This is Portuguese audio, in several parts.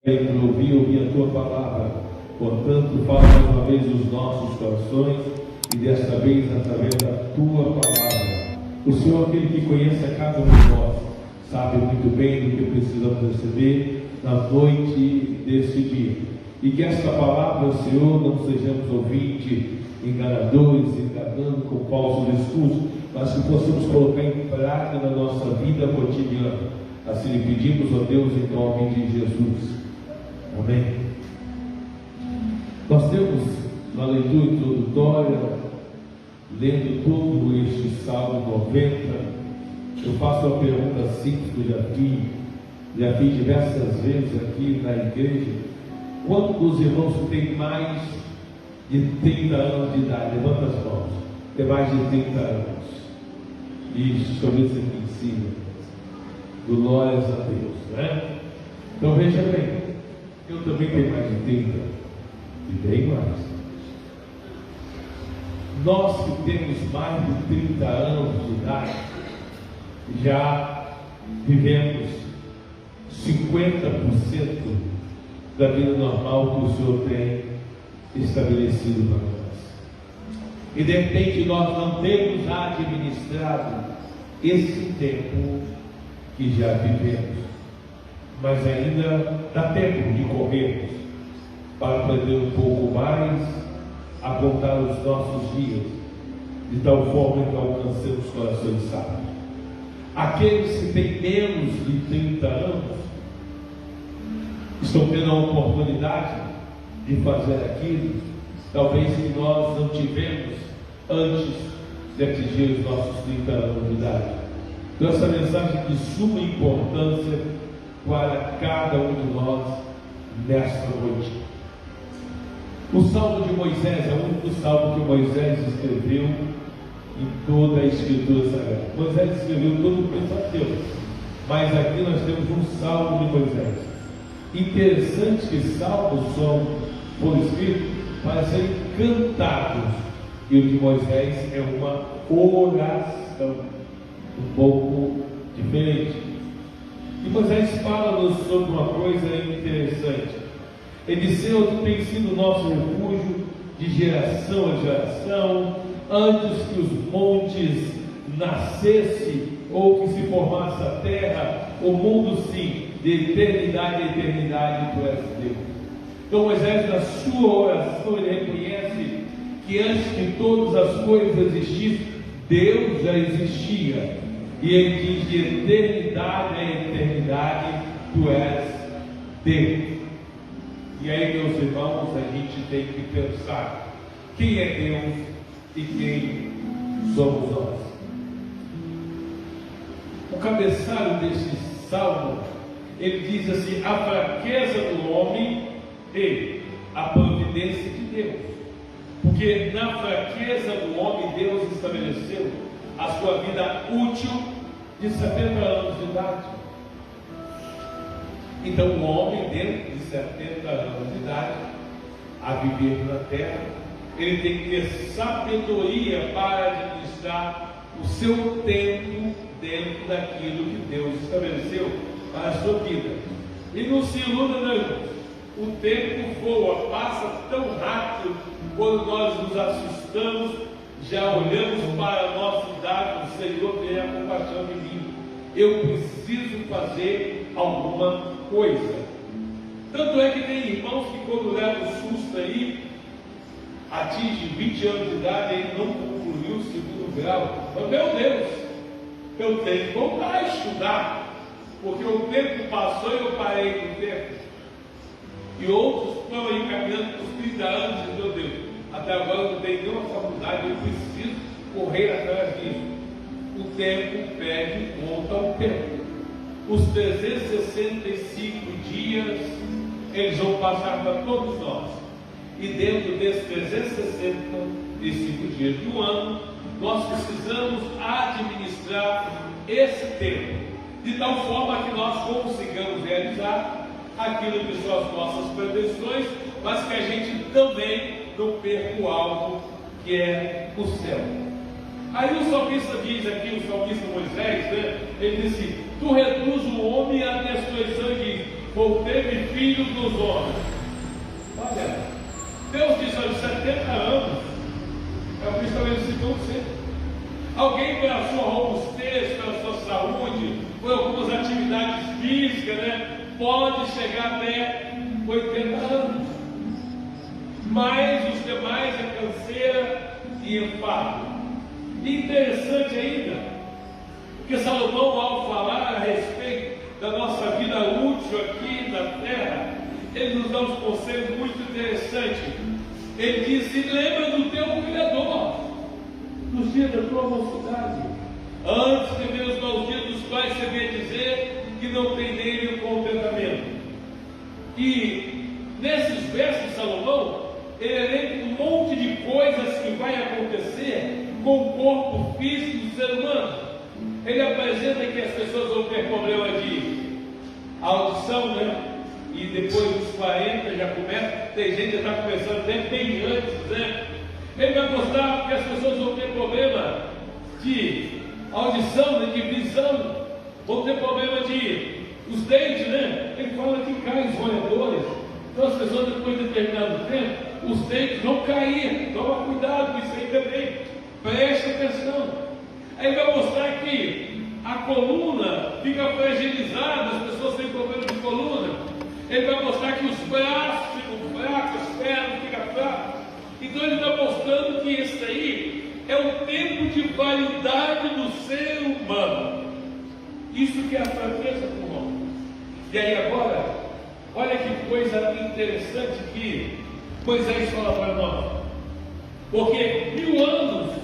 para ouvir a tua palavra. Portanto, fala mais uma vez os nossos corações e desta vez através da tua palavra. O Senhor, aquele que conhece a cada um de nós, sabe muito bem do que precisamos receber na noite deste dia. E que esta palavra, Senhor, não sejamos ouvintes enganadores, enganando com falso discurso, mas que possamos colocar em prática na nossa vida cotidiana. Assim lhe pedimos, ó Deus, em nome de Jesus. Amém. Nós temos na leitura introdutória, lendo todo este Salmo 90, eu faço uma pergunta simples que eu já fiz diversas vezes aqui na igreja. Quantos dos irmãos têm mais de 30 anos de idade? Levanta as mãos. Tem mais de 30 anos. Isso, deixa eu ver isso aqui em cima. Glórias a Deus, né? Então veja bem, eu também tenho mais de 30 e bem mais. Nós que temos mais de 30 anos de idade, já vivemos 50% da vida normal que o Senhor tem estabelecido para nós. E de repente nós não temos administrado esse tempo que já vivemos, mas ainda dá tempo de corrermos para aprender um pouco mais, apontar os nossos dias, de tal forma que alcancemos corações sábios. Aqueles que têm menos de 30 anos estão tendo a oportunidade de fazer aquilo, talvez que nós não tivemos antes de atingir os nossos 30 anos de idade. Então essa mensagem é de suma importância para cada um de nós nesta noite. O Salmo de Moisés é o único salmo que Moisés escreveu em toda a Escritura Sagrada. Moisés escreveu todo o Pentateuco, mas aqui nós temos um salmo de Moisés. Interessante que salmos foram escritos para serem cantados, e o de Moisés é uma oração um pouco diferente. E Moisés fala-nos sobre uma coisa interessante. Ele diz: Senhor, tu tens sido o nosso refúgio de geração a geração, antes que os montes nascessem ou que se formasse a terra, o mundo sim, de eternidade a eternidade, tu és Deus. Então Moisés, na sua oração, ele reconhece que antes que todas as coisas existissem, Deus já existia. E ele diz: de eternidade a eternidade, tu és Deus. E aí, meus irmãos, a gente tem que pensar quem é Deus e quem somos nós. O cabeçalho desse salmo, ele diz assim: a fraqueza do homem e a providência de Deus. Porque na fraqueza do homem, Deus estabeleceu a sua vida útil de 70 anos de idade. Então o homem, dentro de 70 anos de idade, a viver na terra, ele tem que ter sabedoria para administrar o seu tempo dentro daquilo que Deus estabeleceu para a sua vida. E não se iluda, não, irmãos. O tempo voa, passa tão rápido, quando nós nos assustamos, já olhamos para a nossa idade, o Senhor tem a compaixão de mim. Eu preciso fazer alguma coisa. Tanto é que tem irmãos que, quando levam susto aí, atinge 20 anos de idade e não concluiu o segundo grau. Mas, meu Deus, eu tenho que voltar a estudar, porque o tempo passou e eu parei no tempo. E outros estão aí caminhando por 30 anos e meu Deus, até agora eu não tenho nenhuma faculdade, eu preciso correr atrás disso. O tempo pede conta ao tempo. Os 365 dias, eles vão passar para todos nós. E dentro desses 365 dias do ano, nós precisamos administrar esse tempo, de tal forma que nós consigamos realizar aquilo que são as nossas pretensões, mas que a gente também não perca o alvo, que é o céu. Aí o salmista diz aqui, o salmista Moisés, né, ele diz assim: tu reduz o homem à destruição, e diz: voltei-me filho dos homens. Olha, Deus diz aos 70 anos, é o que estabeleceu você. Alguém pela sua robustez, pela sua saúde, por algumas atividades físicas, né, pode chegar até 80 anos. Mas os demais é canseira e enfado. Interessante ainda, porque Salomão, ao falar a respeito da nossa vida útil aqui na terra, ele nos dá um conselho muito interessante. Ele diz: se lembra do teu Criador nos dias da tua mocidade, antes de Deus nos dias dos quais você vem dizer que não tem nele o contentamento. E nesses versos de Salomão, ele elenca um monte de coisas que vai acontecer com o corpo físico do ser humano. Ele apresenta que as pessoas vão ter problema de audição, né? E depois dos 40 já começa, tem gente que está começando até bem antes, né? Ele vai mostrar que as pessoas vão ter problema de audição, né? De visão, vão ter problema de os dentes, né? Ele fala que caem os roedores. Então as pessoas, depois de determinado tempo, os dentes vão cair. Toma cuidado com isso aí também. Preste atenção. Aí ele vai mostrar que a coluna fica fragilizada, as pessoas têm problema de coluna. Ele vai mostrar que os braços ficam fracos, as pernas ficam fracas. Então ele está mostrando que isso aí é o tempo de validade do ser humano. Isso que é a fraqueza do homem. E aí agora, olha que coisa interessante que Moisés fala para nós. Porque 1000 anos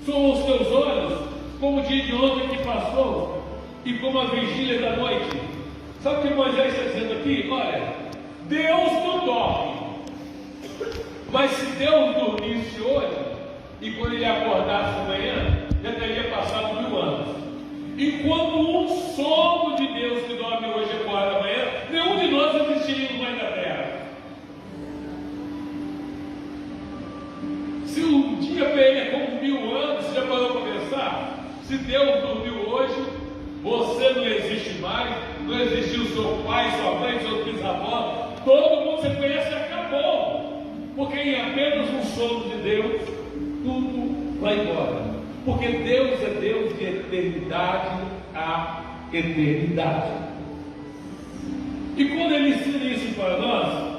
são os teus olhos, como o dia de ontem que passou, e como a vigília da noite. Sabe o que Moisés está dizendo aqui? Olha, Deus não dorme. Mas se Deus dormisse hoje, e quando ele acordasse amanhã, já teria passado 1000 anos. Enquanto um sono de Deus que dorme hoje e acorda amanhã, nenhum de nós existiríamos mais na terra. Se o dia é como 1000 anos, você já parou para pensar? Se Deus dormiu hoje, você não existe mais, não existiu seu pai, sua mãe, seu bisavó, todo mundo que você conhece acabou. Porque em apenas um sono de Deus, tudo vai embora. Porque Deus é Deus de eternidade a eternidade. E quando Ele ensina isso para nós,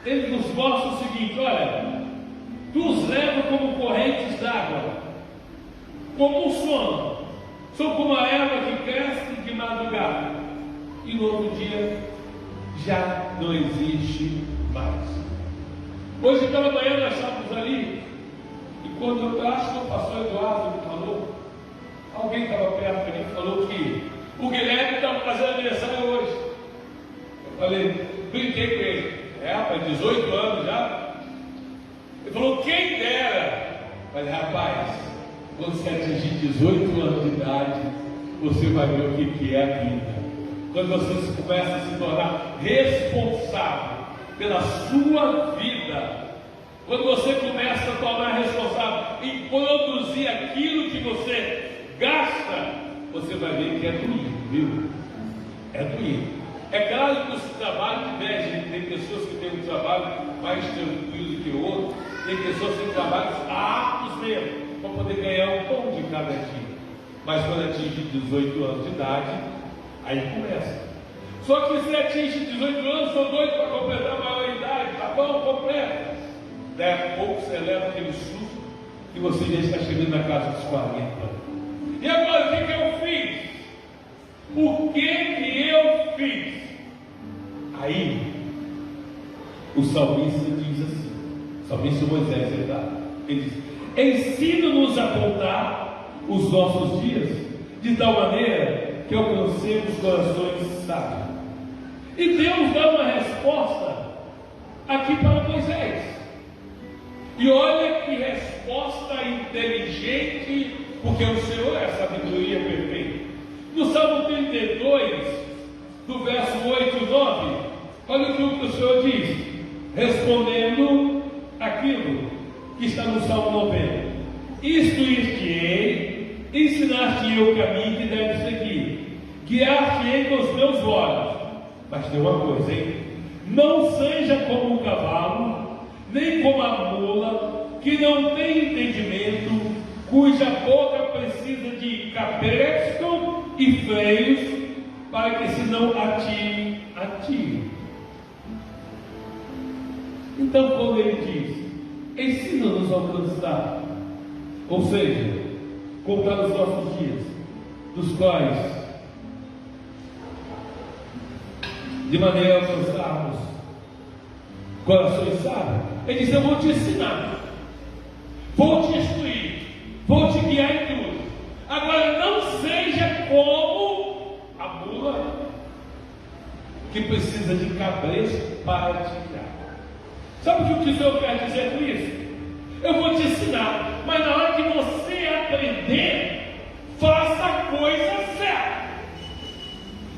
Ele nos mostra o seguinte: olha, tu os leva como correntes d'água, como um sono, são como a erva que cresce de madrugada, e no outro dia já não existe mais. Hoje pela manhã nós estávamos ali, e quando eu acho que o pastor Eduardo me falou, alguém estava perto de mim e falou que o Guilherme estava fazendo aniversário hoje. Eu falei, brinquei com ele, rapaz, 18 anos já. Ele falou, quem dera. Eu falei, rapaz, quando você atingir 18 anos de idade, você vai ver o que é a vida. Quando você começa a se tornar responsável pela sua vida, quando você começa a tornar responsável em produzir aquilo que você gasta, você vai ver que é doído, viu? É doído. É claro que os trabalhos divergem, tem pessoas que têm um trabalho mais tranquilo que o outro, tem pessoas que têm trabalhos árduos mesmo, para poder ganhar um pão de cada dia. Mas quando atinge 18 anos de idade, aí começa. Só que se atinge 18 anos, são doidos para completar a maioridade, tá bom, completa. Daí a pouco você leva aquele susto e você já está chegando na casa dos 40. E agora, o que eu fiz? O que eu fiz? Aí, o salmista diz assim, o salmista Moisés, ele diz, ensina-nos a contar os nossos dias, de tal maneira que alcancemos corações sábios. E Deus dá uma resposta aqui para Moisés. E olha que resposta inteligente, porque o Senhor é a sabedoria perfeita. No Salmo 32, do verso 8 e 9, olha o que o Senhor diz, respondendo aquilo que está no Salmo 90. Instruir-te-ei, ensinar-te-ei o caminho que deve seguir, guiar-te-ei com os meus olhos, Mas tem uma coisa, hein? Não seja como o cavalo, nem como a mula, que não tem entendimento, cuja boca precisa de cabresto e freios, para que se não atire. Então, quando ele diz, ensina-nos a alcançar, ou seja, contar os nossos dias, dos quais, de maneira a alcançarmos corações sábios, ele diz, eu vou te ensinar, vou te instruir, vou te guiar em tudo. Agora, não seja como a mula que precisa de cabresto para te guiar. Sabe o que o Senhor quer dizer com isso? Eu vou te ensinar, mas na hora que você aprender, faça a coisa certa.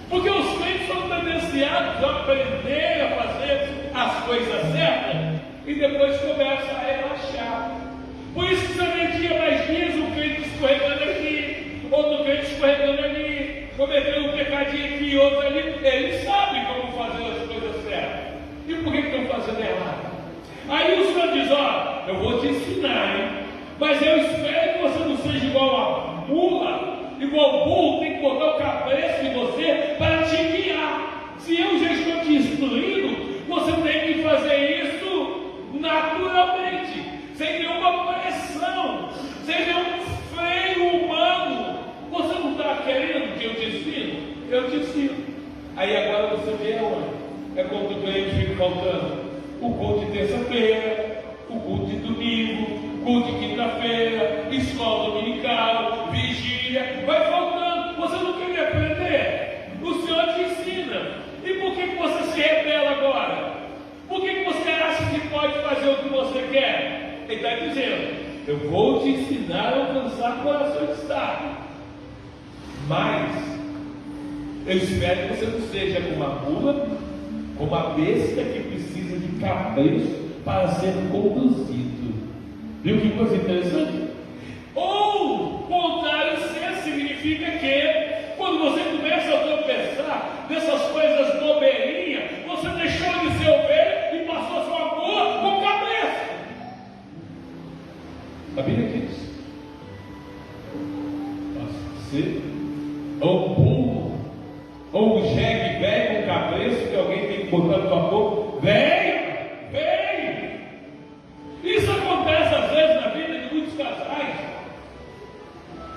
Porque os crentes são tendenciados a aprender a fazer as coisas certas e depois começam a relaxar. Por isso que você vê dia mais dias o crente escorregando aqui, outro crente escorregando ali, cometendo um pecadinho aqui e outro ali. Eles sabem como fazer as coisas certas. E por que estão fazendo errado? Aí o Senhor diz, ó, eu vou te ensinar, hein? Mas eu espero que você não seja igual a mula, igual ao burro, tem que botar o cabresto em você para te guiar. Se eu já estou te instruindo, você tem que fazer isso naturalmente, sem nenhuma pressão, sem nenhum freio humano. Você não está querendo que eu te ensino? Eu te ensino. Aí agora você vê aonde? É quando o crente fica faltando o culto de terça-feira, o culto de domingo, culto de quinta-feira, escola dominical, vigília, vai faltando. Você não quer me aprender? O Senhor te ensina. E por que você se rebela agora? Por que você acha que pode fazer o que você quer? Ele está dizendo, eu vou te ensinar a alcançar corações sábios, mas eu espero que você não seja como a mula, como a besta que precisa de cabresto para ser conduzido. Viu que coisa interessante? Ou, contrário, significa que quando você começa a tropeçar nessas coisas bobeirinhas, você deixou de ser ovelha e passou a ser uma mula com cabresto. A Bíblia diz: você ou um burro, ou um jegue velho com cabresto que alguém tem que botar no tua boca, velho. Isso acontece às vezes na vida de muitos casais.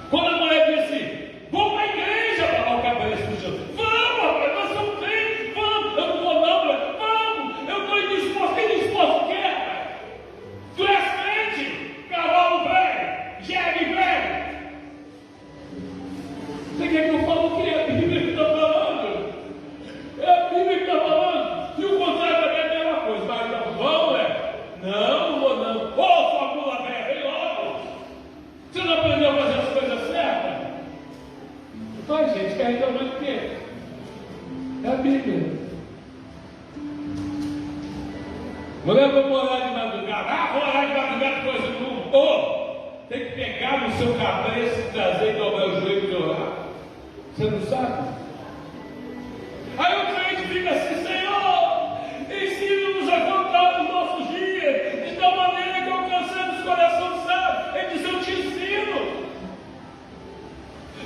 Quando a mulher diz assim, vamos à igreja para dar o cabresto do Senhor. Vamos, rapaz, nós somos crentes, vamos. Eu não vou não, mulher. Vamos, eu estou indisposto. Quem disposto quer, rapaz? Tu és crente, cavalo velho, jegue velho. Você quer que eu fale o que é a Bíblia que está falando? É a Bíblia que está falando. E o contrário também é a mesma coisa. Mas vamos, mulher? Não vou não. Ô, sua mula velha, vem logo. Você não aprendeu a fazer as coisas certas? Então, gente, quer reclamar de quê? É a Bíblia. Mulher vai morar de madrugada. Ah, vou orar de madrugada, coisa nenhuma. Ô, tem que pegar no seu cabresto, trazer e dobrar o joelho e orar. Você não sabe? Aí o crente fica assim, Senhor, ensina-nos a contar os nossos dias, de tal maneira que alcancemos o coração sábio. Ele diz, eu te ensino,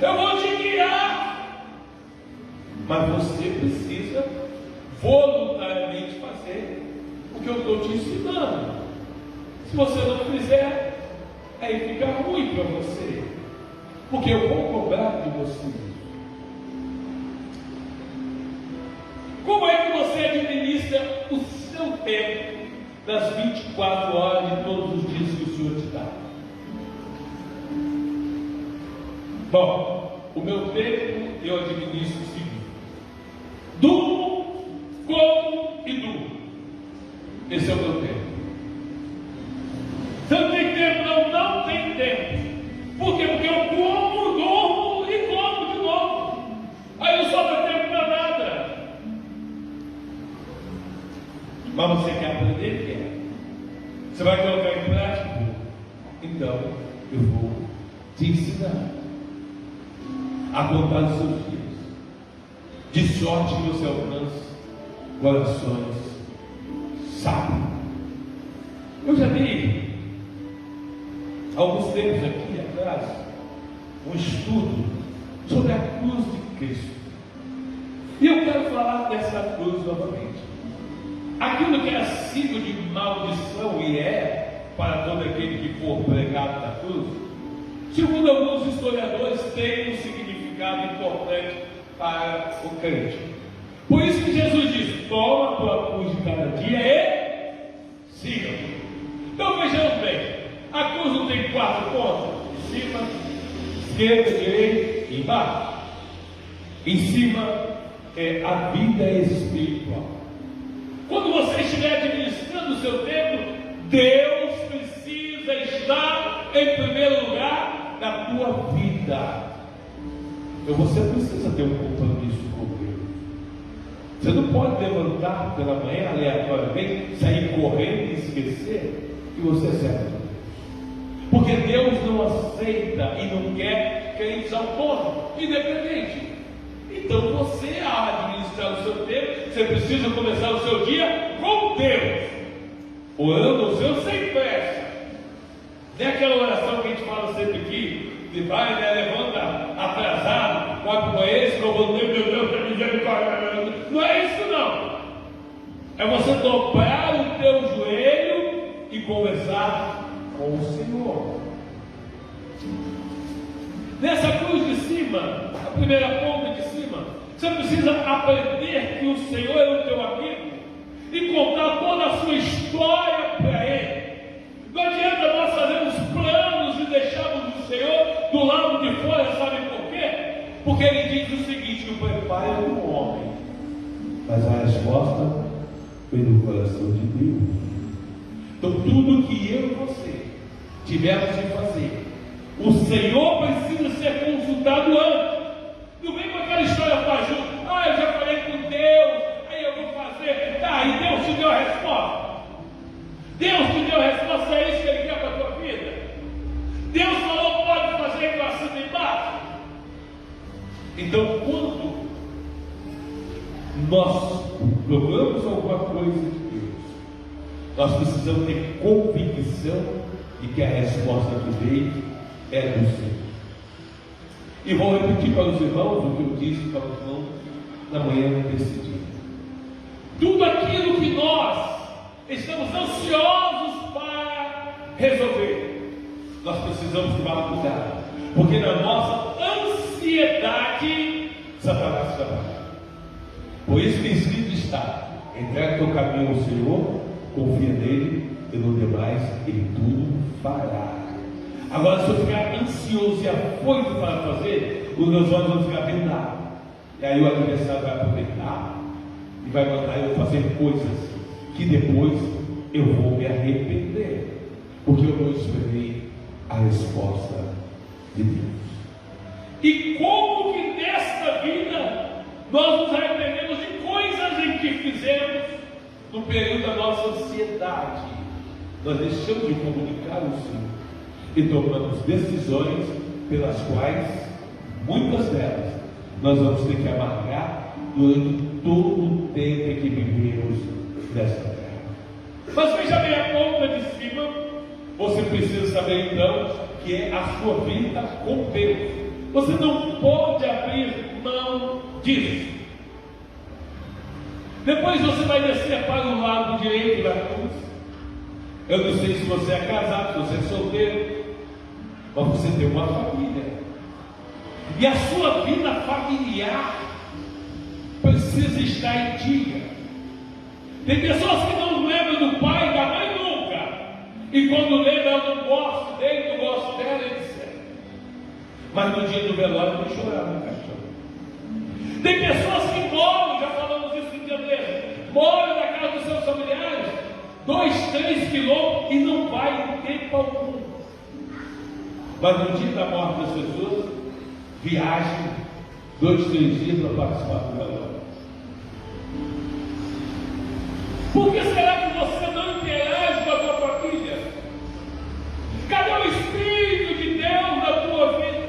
eu vou te guiar, mas você precisa voluntariamente fazer o que eu estou te ensinando. Se você não fizer, aí fica ruim para você, porque eu vou cobrar de você. Como é que você administra o seu tempo das 24 horas de todos os dias que o Senhor te dá? Bom, o meu tempo eu administro o seguinte: durmo, como e durmo. Esse é o meu tempo. Você não tem tempo? Não tem tempo. Por quê? Porque eu como, durmo e como de novo. Aí não sobra tempo para nada. Mas você quer aprender? Quer? Você vai colocar em prática? Então, eu vou te ensinar a contar os seus dias, de sorte que você alcance corações sábios. Eu já dei, alguns tempos aqui atrás, um estudo sobre a cruz de Cristo. E eu quero falar dessa cruz novamente. Aquilo que é signo de maldição e é para todo aquele que for pregado na cruz, segundo alguns historiadores, tem um significado importante para o crente. Por isso que Jesus diz: toma a tua cruz de cada dia e siga-me. Então vejamos bem, a cruz não tem 4 pontos: em cima, esquerda, direita e embaixo. Em cima é a vida espiritual. Quando você estiver administrando o seu tempo, Deus precisa estar em primeiro lugar na tua vida. Então você precisa ter um compromisso com Deus. Você não pode levantar pela manhã aleatoriamente, sair correndo e esquecer que você serve a Deus. Porque Deus não aceita e não quer crentes autônomos, independente. Então você, ao administrar o seu tempo, você precisa começar o seu dia com Deus, orando o seu sem pressa. Não é aquela oração que a gente fala sempre aqui, de vai, né, levanta atrasado, vai para o banheiro, escovando o tempo, meu Deus, misericórdia. Não é isso não. É você dobrar o teu joelho e conversar com o Senhor. Nessa cruz de cima, a primeira ponta de cima, você precisa aprender que o Senhor é o teu amigo e contar toda a sua história para Ele. Não adianta nós fazermos planos e deixarmos o Senhor do lado de fora, sabe por quê? Porque Ele diz o seguinte: que o preparo é do homem, mas a resposta vem do coração de Deus. Então tudo que eu e você tivermos de fazer, o Senhor precisa ser consultado antes. Não vem com aquela história fajuta: eu já falei com Deus, aí eu vou fazer. E Deus te deu a resposta. Deus te deu a resposta, é isso que Ele quer para a tua vida. Deus falou: pode fazer com assina embaixo. Então, quando nós procuramos alguma coisa de Deus, nós precisamos ter convicção de que a resposta que veio é do Senhor. E vou repetir para os irmãos o que eu disse para os irmãos na manhã desse dia. Tudo aquilo que nós estamos ansiosos para resolver, nós precisamos tomar cuidado, porque na nossa ansiedade Satanás trabalha. Por isso que escrito está: entrega teu caminho ao Senhor, confia nele, e no demais Ele tudo fará. Agora, se eu ficar ansioso e afoito para fazer, os meus olhos vão ficar vendados. E aí o adversário vai aproveitar e vai mandar eu fazer coisas que depois eu vou me arrepender, porque eu não esperei a resposta de Deus. E como que nesta vida nós nos arrependemos de coisas em que fizemos no período da nossa ansiedade? Nós deixamos de comunicar o Senhor e tomamos decisões pelas quais, muitas delas, nós vamos ter que amargar durante todo o tempo em que vivemos nesta terra. Mas veja bem a ponta de cima. Você precisa saber então que é a sua vida com Deus. Você não pode abrir mão disso. Depois você vai descer para o lado direito da cruz. Eu não sei se você é casado, se você é solteiro, mas você tem uma família. E a sua vida familiar precisa estar em dia. Tem pessoas que não lembram do pai e da mãe nunca. E quando lembram: eu não gosto dele, não gosto dela, etc. Mas no dia do velório não choraram no caixão. Tem pessoas que moram, já falamos isso em dia dele, moram na casa dos seus familiares 2, 3 quilômetros e não vai em tempo algum. Mas no dia da morte das pessoas, viagem 2, 3 dias para participar do velório. Por que será que você não interage com a tua família? Cadê o Espírito de Deus na tua vida?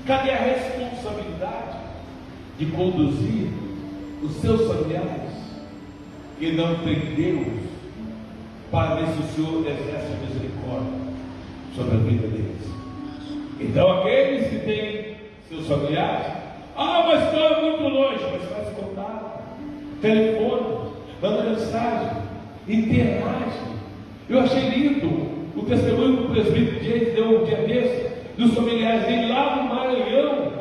Cadê a responsabilidade de conduzir os seus familiares e não tem Deus para ver se o Senhor exerce misericórdia sobre a vida deles. Então aqueles que têm seus familiares, mas estão muito longe, mas faz contato, telefone, manda mensagem, interage. Eu achei lindo o testemunho do presbítero James deu um dia desse, dos familiares dele lá no Maranhão.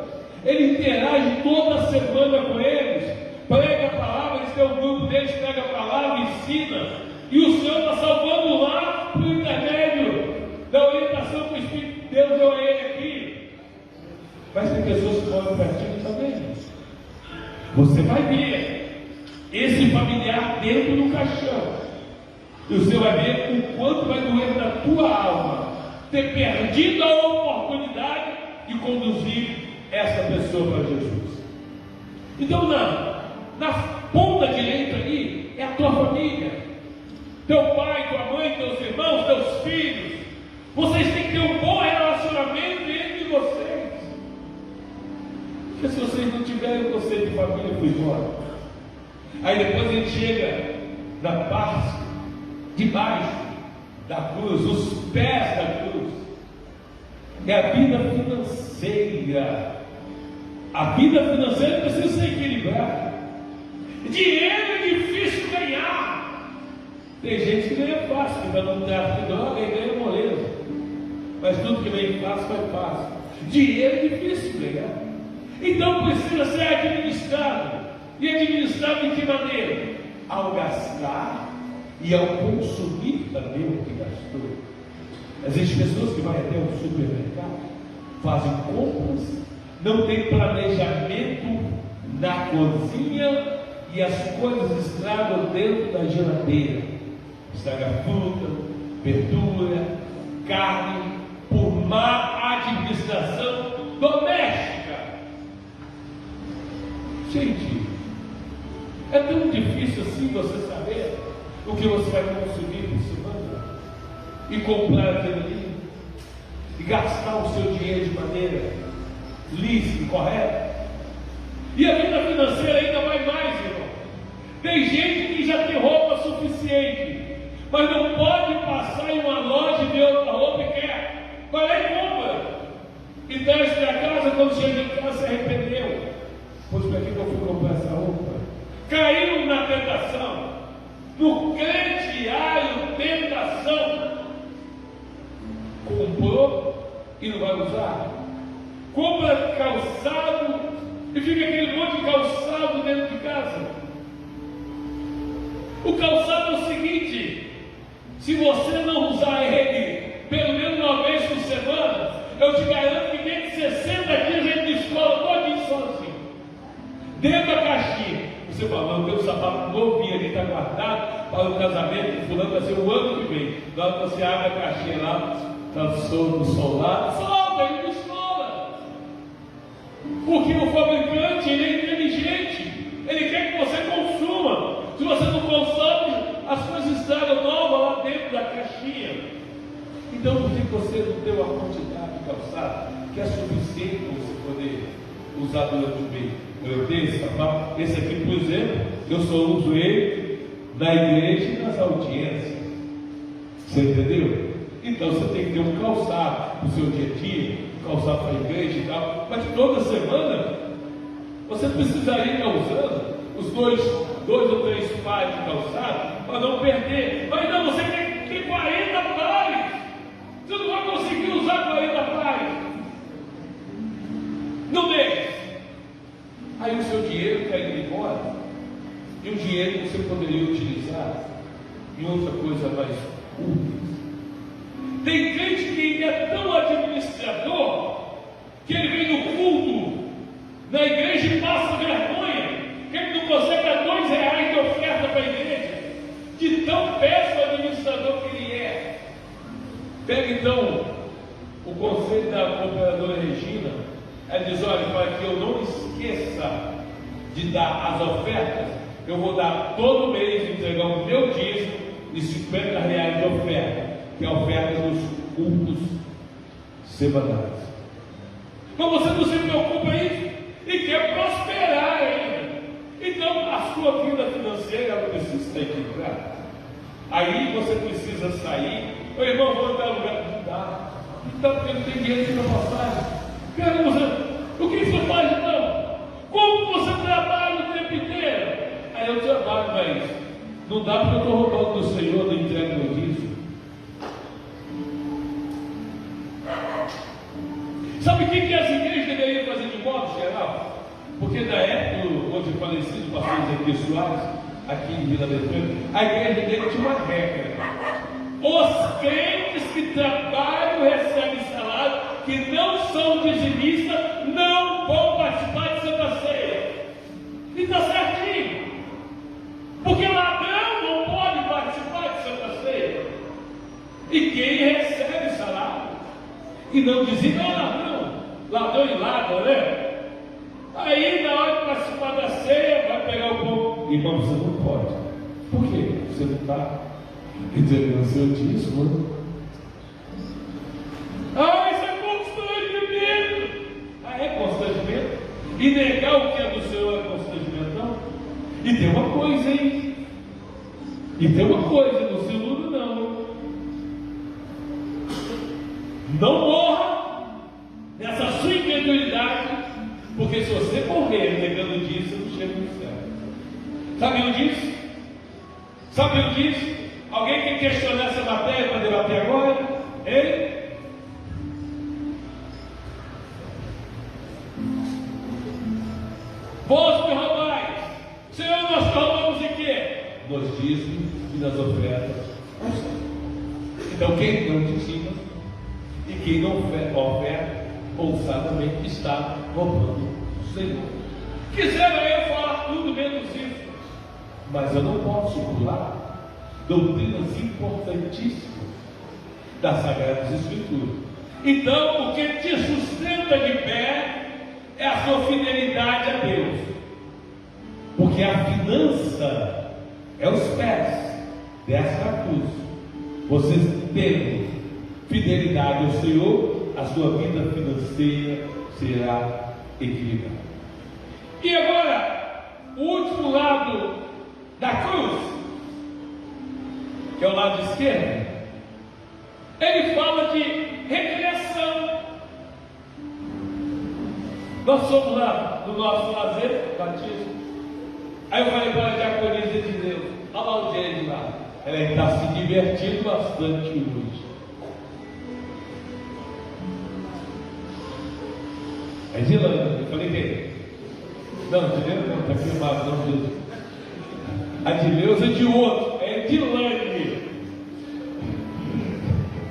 Ele interage toda semana com eles, prega a palavra, eles têm um grupo deles, prega a palavra, ensina, e o Senhor está salvando lá por intermédio da orientação que o Espírito de Deus deu a ele aqui. Mas tem pessoas que moram pertinho também. Você vai ver esse familiar dentro do caixão, e você vai ver o quanto vai doer na tua alma ter perdido a oportunidade de conduzir essa pessoa para Jesus. Então na ponta direita ali é a tua família, teu pai, tua mãe, teus irmãos, teus filhos. Vocês têm que ter um bom relacionamento entre vocês, porque se vocês não tiverem conceito de família, fui embora. Aí depois a gente chega na parte debaixo da cruz, os pés da cruz, é a vida financeira. A vida financeira precisa ser equilibrada. Dinheiro é difícil ganhar. Tem gente que ganha fácil, que não tem arte de droga e ganha moleza. Mas tudo que vem fácil vai fácil. Dinheiro é difícil ganhar. Então precisa ser administrado. E administrado de que maneira? Ao gastar e ao consumir também o que gastou. Existem pessoas que vão até o supermercado, fazem compras, não tem planejamento na cozinha e as coisas estragam dentro da geladeira. Estraga fruta, verdura, carne, por má administração doméstica. Gente, é tão difícil assim você saber o que você vai consumir por semana e comprar aquilo ali e gastar o seu dinheiro de maneira lícita, correta. E a vida financeira ainda vai mais, irmão. Tem gente que já tem roupa suficiente, mas não pode passar em uma loja e ver outra roupa e quer. Vai lá e compra e traz para casa. Quando chega em casa se arrependeu. Pois para que eu fui comprar essa roupa? Caiu na tentação, no crediário tentação. Comprou e não vai usar. Compra calçado e fica aquele monte de calçado dentro de casa. O calçado é o seguinte: se você não usar ele pelo menos uma vez por semana, eu te garanto que dentro de 60 dias ele descola todinho sozinho. Dentro da caixinha. Você fala, não, tem um sapato novinho ali, está guardado para o casamento do fulano, vai ser o ano que vem. Na hora que você abre a caixinha lá, está no sol lá, solta, ele descola. Porque o fabricante, ele é inteligente, ele quer que você consuma. Se você não consome, as coisas estragam novas lá dentro da caixinha. Então, por que você não tem uma quantidade de calçado que é suficiente para você poder usar durante o mês? Eu tenho esse sapato, esse aqui, por exemplo, eu só uso ele na igreja e nas audiências. Você entendeu? Então você tem que ter um calçado para o seu dia a dia, calçado para a igreja e tal, mas toda semana você precisaria estar usando os dois ou três pares de calçado para não perder. Mas não, você tem 40 pares, você não vai conseguir usar 40 pares no mês. Aí o seu dinheiro está indo embora, e o dinheiro que você poderia utilizar em outra coisa mais útil. Tem crente que é tão administrador que ele vem no culto, na igreja, e passa vergonha, que ele não consegue dar R$2 de oferta para a igreja, de tão péssimo administrador que ele é. Pega então o conselho da operadora Regina. Ela diz, olha, para que eu não esqueça de dar as ofertas, eu vou dar todo mês, entregar o meu dízimo de R$50 de oferta, que é a oferta dos cultos semanais. Mas você não se preocupa isso e quer prosperar ainda. Então a sua vida financeira ela precisa está equilibrado. Aí você precisa sair. Ô irmão, vou dar lugar. Não dá. Então, porque não tem dinheiro para passagem. Cara, o que você faz então? Como você trabalha o tempo inteiro? Aí eu trabalho, mas não dá porque eu estou roubando do Senhor, não entrego meu dízimo. Sabe o que as igrejas deveriam fazer de modo geral? Porque na época, onde o falecido pastor Ezequiel Soares, aqui em Vila Beltrame, a igreja dele tinha uma regra: os crentes que trabalham e recebem salário, que não são dizimistas, não vão participar de Santa Ceia. E está certinho, porque ladrão não pode participar de Santa Ceia. E quem recebe salário e não dizima é ladrão e ladra, né? Aí na hora de participar da ceia, vai pegar o pão. Irmão, você não pode. Por quê? Você não está entregando o seu dízimo, né? Isso é constrangimento. É constrangimento? E negar o que é do Senhor é constrangimento, não? E tem uma coisa, hein? E tem uma coisa, não se iluda não. Não morra nessa sua incredulidade, porque se você morrer negando disso, você não chega no céu. Sabiam disso? Sabiam disso? Alguém quer questionar essa matéria para debater agora? Hein? Vós me roubais. Senhor, nós te roubamos em quê? Nos dízimos e nas ofertas. Então quem não dizima e quem não oferta, ousadamente está roubando o Senhor. Quiseram eu falar tudo menos isso, mas eu não posso pular doutrinas importantíssimas das Sagradas Escrituras. Então, o que te sustenta de pé é a sua fidelidade a Deus, porque a finança é os pés dessa cruz. Você tendo fidelidade ao Senhor, a sua vida financeira será equilibrada. E agora, o último lado da cruz, que é o lado esquerdo, ele fala de recreação. Nós somos lá no nosso lazer, batismo. Aí eu falei para a diaconisa de Deus: olha lá o Jair lá, ela está se divertindo bastante hoje. É Dilane, eu falei quem? Não, Dilane não, está filmado, não, Deus. A Dileuza é de outro, é Dilane.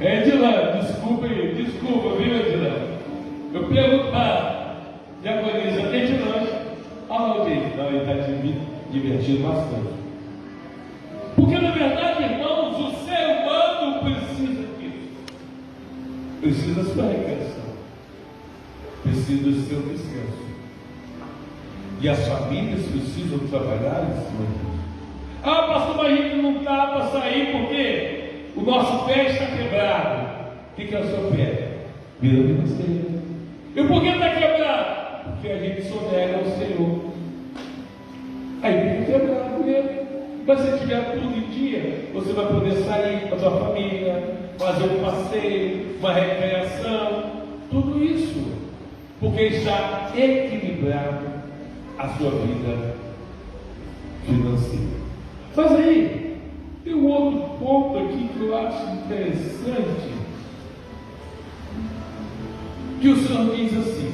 É Dilane, desculpa, viu, Dilane? Eu pergunto para a diaconisa: é Dilane? Ah, não, gente, não, ele está se divertindo bastante. Porque na verdade, irmãos, o ser humano precisa disso. Precisa da sua recreação. Precisa do seu descanso. E as famílias precisam trabalhar em cima disso. Ah, pastor, mas a gente não dá para sair porque o nosso pé está quebrado. O que é o seu pé? Vida financeira. E por que está quebrado? Porque a gente sonega ao Senhor. Aí fica quebrado mesmo. Mas se tiver tudo em dia, você vai poder sair com a sua família, fazer um passeio, uma recreação, tudo isso, porque está equilibrado a sua vida financeira. Mas aí, tem um outro ponto aqui que eu acho interessante, que o Senhor diz assim,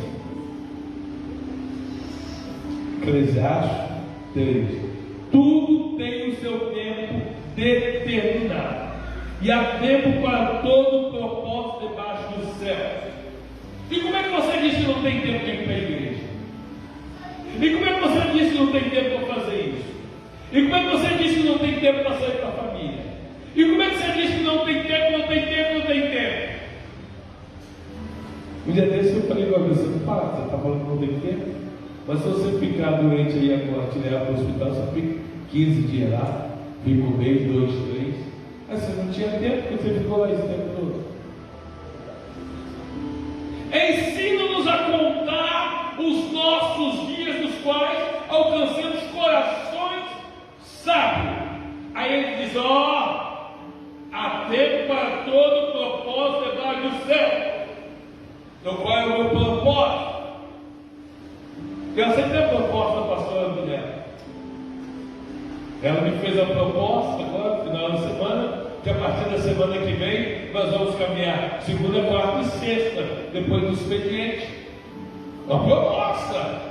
Eclesiastes 3: tudo tem o seu tempo determinado, e há tempo para todo o propósito debaixo do céu. E como é que você diz que não tem tempo de ir para a igreja? E como é que você diz que não tem tempo para fazer isso? E como é que você diz que não tem tempo para sair para a família? E como é que você diz que não tem tempo, não tem tempo, não tem tempo? Um dia desse eu falei para você: não para, você está falando que não tem tempo? Mas se você ficar doente aí agora, te levar para o hospital, você fica 15 dias lá, fica um mês, 2, 3. Aí você não tinha tempo, porque você ficou lá esse tempo todo. Ensina-nos a contar os nossos dias, nos quais alcancemos corações sábios. diz: ó, há tempo para todo propósito debaixo do céu. Então qual é o meu propósito? Eu sei que é a proposta da pastora Guilherme. Ela me fez a proposta agora, no final da semana, que a partir da semana que vem nós vamos caminhar segunda, quarta e sexta, depois do expediente. Uma proposta.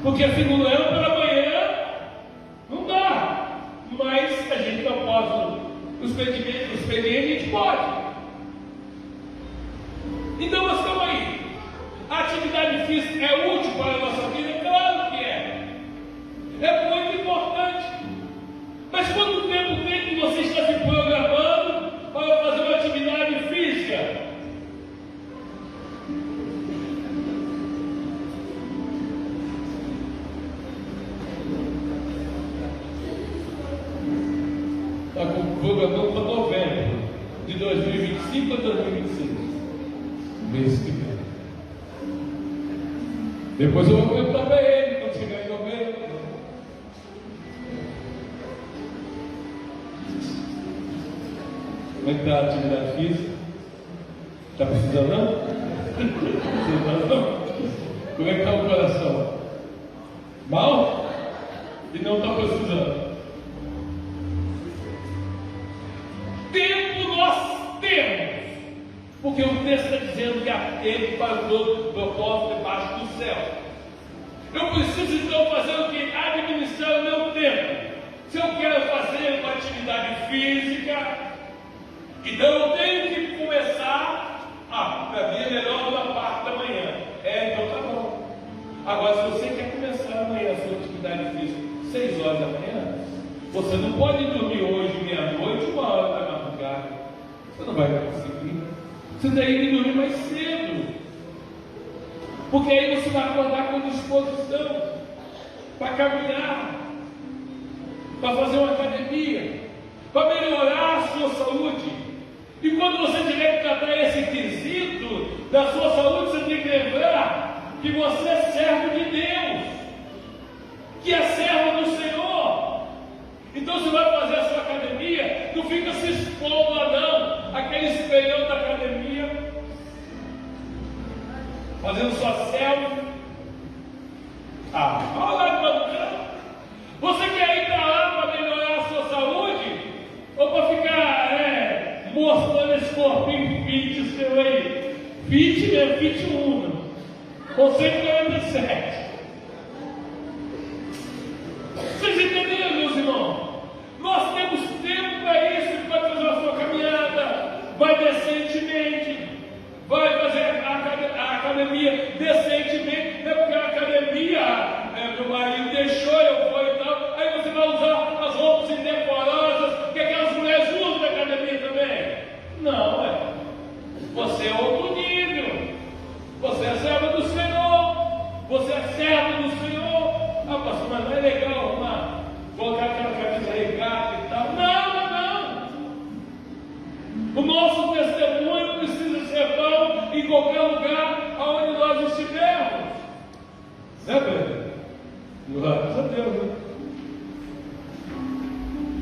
Porque segunda ela para amanhã não dá. Mas a gente não pode. O expediente a gente pode. Então nós estamos aí. A atividade física é útil para a nossa vida? Claro que é. É muito importante. Mas quanto tempo tem que você está se programando para fazer uma atividade física? Está programando para novembro de 2025 a 2026. Mês que vem. Depois eu vou perguntar para ele quando chegar em novembro. Como é que está a atividade física? Está precisando não? Precisando não? Como é que está o coração? Mal? E não está precisando? Tempo nós temos. Porque o texto está dizendo que há tempo para todo propósito debaixo do céu. Eu preciso então fazer o que? Administrar o meu tempo. Se eu quero fazer uma atividade física, então eu tenho que começar. Para mim é melhor uma parte da manhã. Então tá bom. Agora, se você quer começar amanhã a sua atividade física 6 horas da manhã, você não pode dormir hoje, meia-noite, 1 hora da madrugada. Você não vai conseguir. Você tem que dormir mais cedo. Porque aí você vai acordar com disposição para caminhar, para fazer uma academia, para melhorar a sua saúde. E quando você tiver que tratar esse quesito da sua saúde, você tem que lembrar que você é servo de Deus, que é servo do Senhor. Então você vai fazer a sua academia, não fica se expondo a não, aquele espelhão da academia, fazendo sua selfie. Olha lá de madrugada. Você quer ir para lá para melhorar a sua saúde? Ou para ficar mostrando esse corpinho fit seu aí? Fit mesmo, fit 1, com 147. Vocês entenderam, meus irmãos? Nós temos tempo para isso. Vai fazer a sua caminhada, vai decentemente, vai fazer a academia decentemente. Não é porque a academia meu marido deixou, eu vou e tal. Aí você vai usar as roupas indecorosas que aquelas mulheres usam na academia também. Não, você é outro nível. Você é servo do Senhor. Você é servo do Senhor. Pastor, mas não é legal arrumar, colocar aquela camisa regata e tal. Não. O nosso testemunho precisa ser bom em qualquer lugar onde nós estivermos. Né, Pedro? Glórias a Deus, né?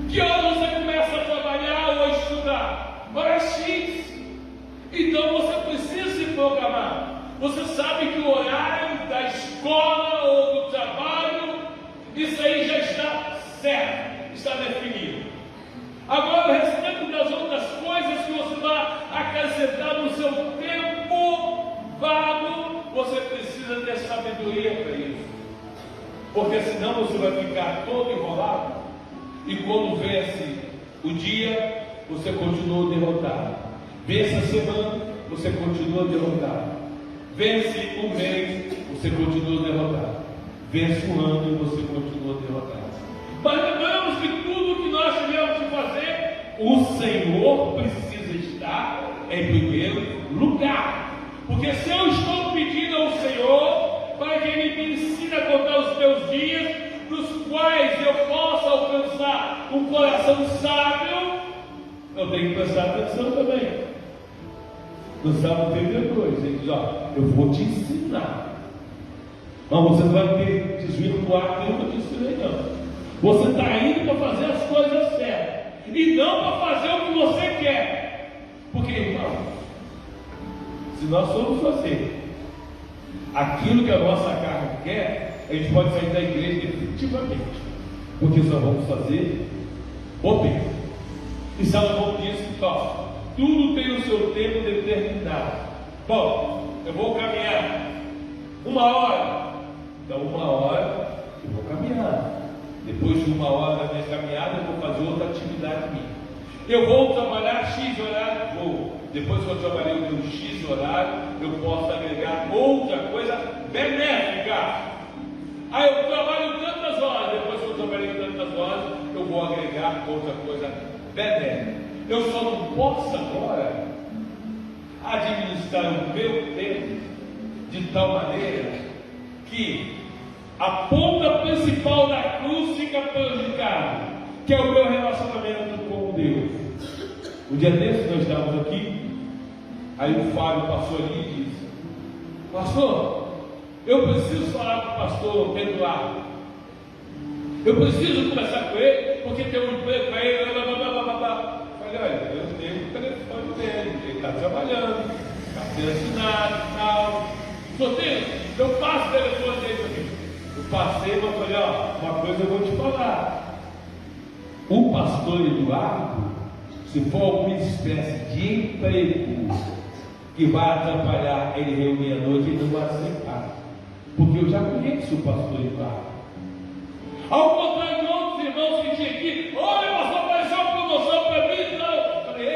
Que hora você começa a trabalhar ou a estudar? Hora X. Então você precisa se programar. Você sabe que o horário da escola ou do trabalho, isso aí já está certo, está definido. Agora, a respeito das outras coisas que você vai acrescentar no seu tempo vago, você precisa ter sabedoria para isso. Porque senão você vai ficar todo enrolado e quando vence o dia, você continua derrotado. Vence a semana, você continua derrotado. Vence o mês, você continua derrotado. Vence o ano e você continua derrotado. Mas lembramos que tudo que nós tivemos que fazer, o Senhor precisa estar em primeiro lugar. Porque se eu estou pedindo ao Senhor para que Ele me ensine a contar os meus dias, nos quais eu possa alcançar um coração sábio, eu tenho que prestar atenção também. No Salmo 32, ele diz: eu vou te ensinar. Mas você não vai ter desvio no quarto, eu não te ensinei não. Você está indo para fazer as coisas certas. nós formos fazer aquilo que a nossa carne quer, a gente pode sair da igreja definitivamente, porque só vamos fazer bobeira. E Salomão disse que tudo tem o seu tempo determinado. Bom, eu vou caminhar 1 hora, então 1 hora eu vou caminhar. Depois de 1 hora da minha caminhada, eu vou fazer outra atividade minha. Eu vou trabalhar X horário, vou. Depois que eu trabalhei o meu X horário, eu posso agregar outra coisa benéfica. Aí eu trabalho tantas horas, depois que eu trabalhei tantas horas, eu vou agregar outra coisa benéfica. Eu só não posso agora administrar o meu tempo de tal maneira que a ponta principal da cruz fica prejudicada, que é o meu relacionamento com Deus. Um dia desses nós estávamos aqui, aí o Fábio passou ali e disse: pastor, eu preciso falar com o pastor Eduardo, eu preciso conversar com ele, porque tem um emprego para ele, falei: olha, eu tenho o telefone dele, ele está trabalhando, está sendo assinado e tal, sorteio, eu passo o telefone dele para mim. Eu passei, mas falei: ó, uma coisa eu vou te falar, o pastor Eduardo, se for alguma espécie de emprego que vai atrapalhar ele reunir à noite, ele não vai aceitar, porque eu já conheço o pastor Eduardo. Ao contrário de outros irmãos que tinha aqui: olha, pastor, apareceu uma promoção para mim e tal. Eu falei: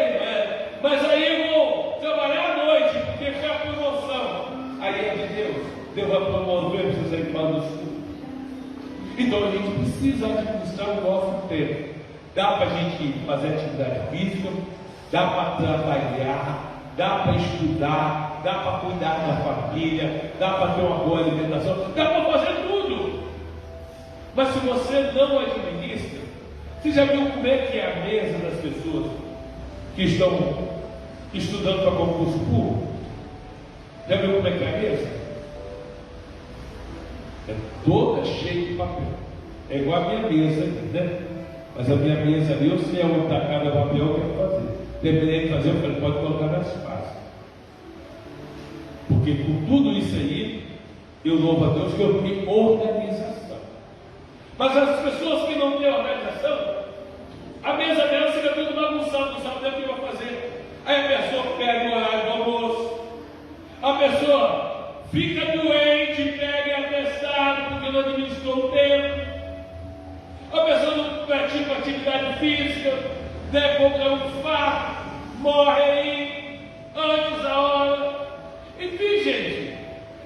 mas aí eu vou trabalhar à noite, porque foi a promoção. Aí é de Deus, Deus vai promover, eu preciso ir para o sul. Então a gente precisa administrar o nosso tempo. Dá para a gente fazer atividade física, dá para trabalhar, dá para estudar, dá para cuidar da família, dá para ter uma boa alimentação, dá para fazer tudo. Mas se você não administra, você já viu como é que é a mesa das pessoas que estão estudando para concurso público? Já viu como é que é a mesa? É toda cheia de papel. É igual a minha mesa aqui, né? Mas a minha mesa ali, eu sei aonde está cada papel que eu quero fazer. Dependendo de fazer, eu falei: pode colocar mais fácil. Porque com tudo isso aí, eu louvo a Deus que eu tenho organização. Mas as pessoas que não têm organização, a mesa dela fica tudo bagunçada, não sabe o que vai fazer. Aí a pessoa pega o horário do almoço, a pessoa fica doente, pega atestado porque não administrou o tempo. A pessoa não pratica atividade física, deve comprar um infarto, morre aí, antes da hora. Enfim, gente,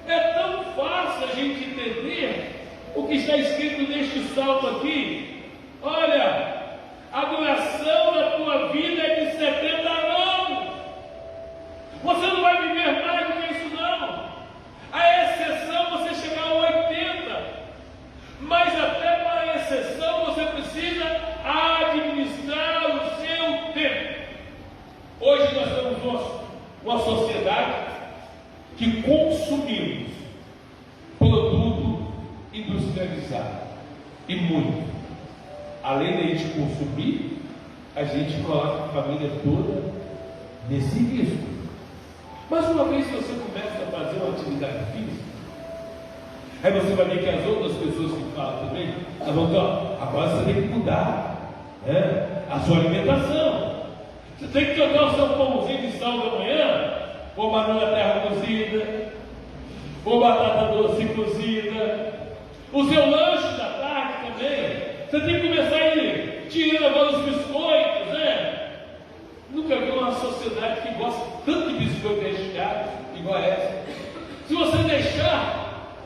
é tão fácil a gente entender o que está escrito neste salmo aqui. Olha, a duração da tua vida é de 70 anos. Você não vai viver mais do que isso, não. A exceção você chegar a 80. Mas até para a exceção você precisa administrar o seu tempo. Hoje nós temos uma sociedade que consumimos produto industrializado, e muito. Além de a gente consumir, a gente coloca a família toda nesse risco. Mas uma vez que você começa a fazer uma atividade física, aí você vai ver que as outras pessoas que falam também, elas vão dizer: ó, agora você tem que mudar, né, a sua alimentação. Você tem que trocar o seu pãozinho de sal da manhã por banana terra cozida, por batata doce cozida, o seu lanche da tarde também. Você tem que começar a ir tirando agora os biscoitos, né? Nunca vi uma sociedade que gosta tanto de biscoito recheado igual a essa. Se você deixar,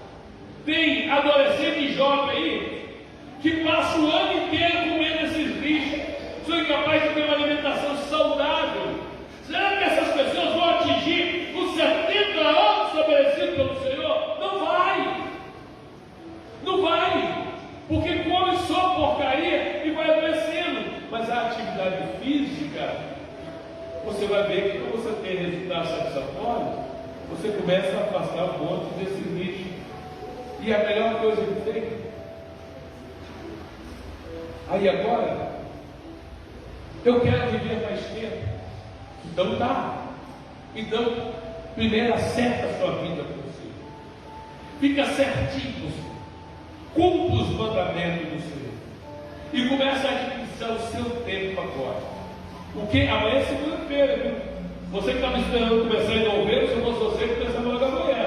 tem adolescente e jovem aí que passa o ano inteiro comendo esses lixos, são incapazes de ter uma alimentação saudável. Será que essas pessoas vão atingir os 70 anos estabelecidos pelo Senhor? Não vai! Não vai! Porque come só porcaria e vai adoecendo. Mas a atividade física, você vai ver que quando você tem resultados satisfatórios, você começa a afastar um monte desse lixo. E a melhor coisa que tem. Aí agora, eu quero viver mais tempo. Então tá. Então, Primeiro, acerta a sua vida com o Senhor. Fica certinho com o Senhor. Cumpra os mandamentos do Senhor. E começa a administrar o seu tempo agora. Porque amanhã é segunda-feira, viu? Você que estava esperando começar em novembro, se eu fosse você, começava logo amanhã.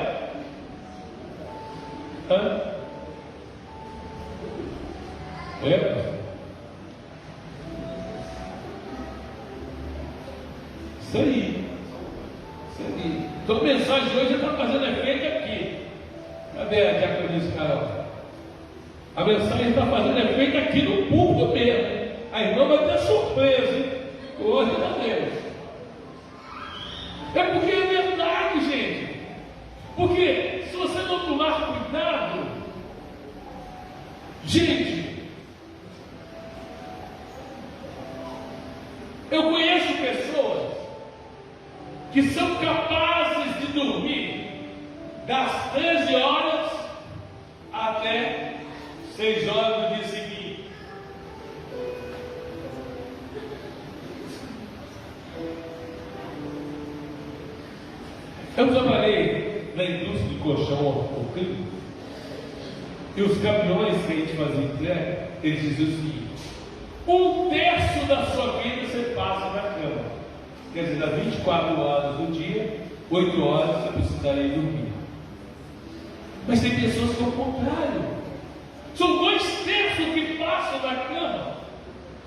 Lembra? Isso aí. Então a mensagem de hoje está fazendo efeito aqui. Cadê a diaconisa Carol? A mensagem está fazendo efeito aqui no púlpito mesmo. A irmã vai ter surpresa, hein? Hoje não Deus. É porque é verdade, gente. Porque se você não tomar cuidado, gente, eu conheço pessoas que são capazes de dormir das 13 horas até 6 horas do dia seguinte. Eu trabalhei na indústria de colchão ortopédico e os caminhões que a gente fazia entrega, eles diziam o seguinte: 1/3 da sua vida você passa na cama. Quer dizer, das 24 horas do dia, 8 horas você precisaria dormir. Mas tem pessoas que é o contrário. São 2/3 que passam na cama.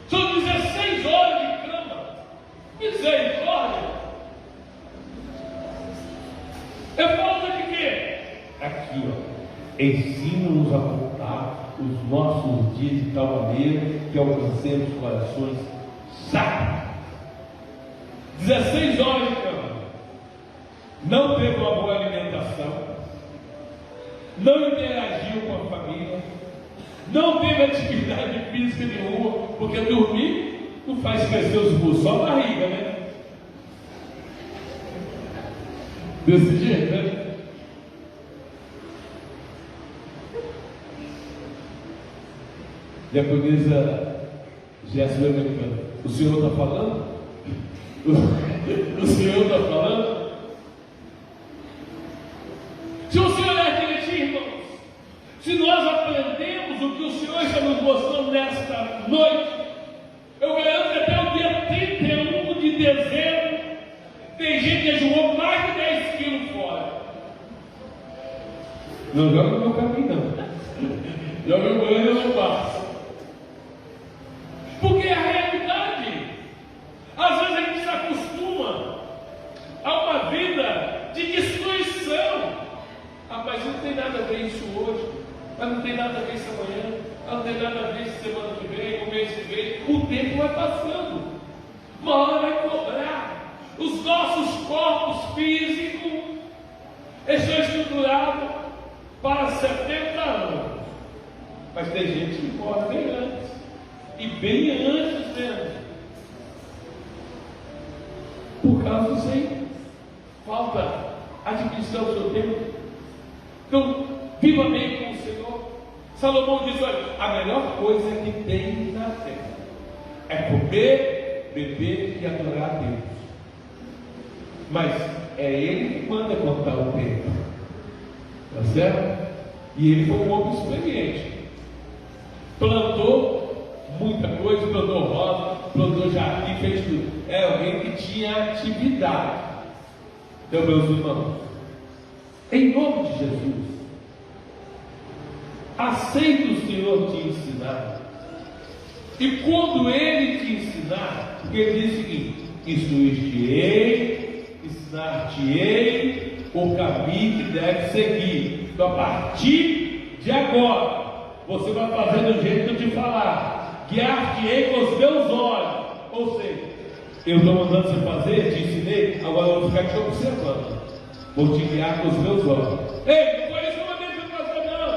São 16 horas de cama. Misericórdia. É falta de quê? Aqui, ó. Ensina-nos a contar os nossos dias de tal maneira que alcancemos corações sábios. 16 horas de cama. Não teve uma boa alimentação. Não interagiu com a família. Não teve atividade física nenhuma. Porque dormir não faz crescer os músculos, só a barriga, né? Desse jeito, né? Diaconisa Jéssica Americana, o senhor está falando? O senhor está falando? Se o senhor é aquele, irmãos, se nós aprendemos o que o Senhor está nos mostrando nesta noite, eu garanto que até o dia 31 de dezembro tem gente que jogou mais de 10 quilos fora. Não joga no meu caminho, não. Joga o banho e eu não passo. Porque é a realidade. Às vezes a gente se acostuma a uma vida de destruição. Ah, mas não tem nada a ver isso hoje. Mas não tem nada a ver isso amanhã. Mas não tem nada a ver isso semana que vem, o mês que vem. O tempo vai passando. Uma hora vai cobrar. Os nossos corpos físicos estão estruturados para 70 anos. Mas tem gente que morre bem antes. E bem antes mesmo. Por causa disso aí. Falta administrar o seu tempo. Então, viva bem com o Senhor. Salomão diz: olha, a melhor coisa que tem na terra é comer, beber e adorar a Deus. Mas é Ele que manda contar o tempo. Tá certo? E ele foi um homem experiente. Plantou muita coisa, plantou rosa, plantou jardim, fez tudo. É alguém que tinha atividade. Então, meus irmãos, em nome de Jesus, aceita o Senhor te ensinar. E quando Ele te ensinar, Ele diz o seguinte: instruir-te-ei, ensinar-te-ei o caminho que deve seguir. Então, a partir de agora, você vai fazer do jeito que eu te falar. Guiar-te-ei com os meus olhos. Ou seja, eu estou mandando você fazer, te ensinei, agora eu vou ficar te observando. Vou te guiar com os meus olhos. Ei, não foi isso que eu mandei você fazer, não.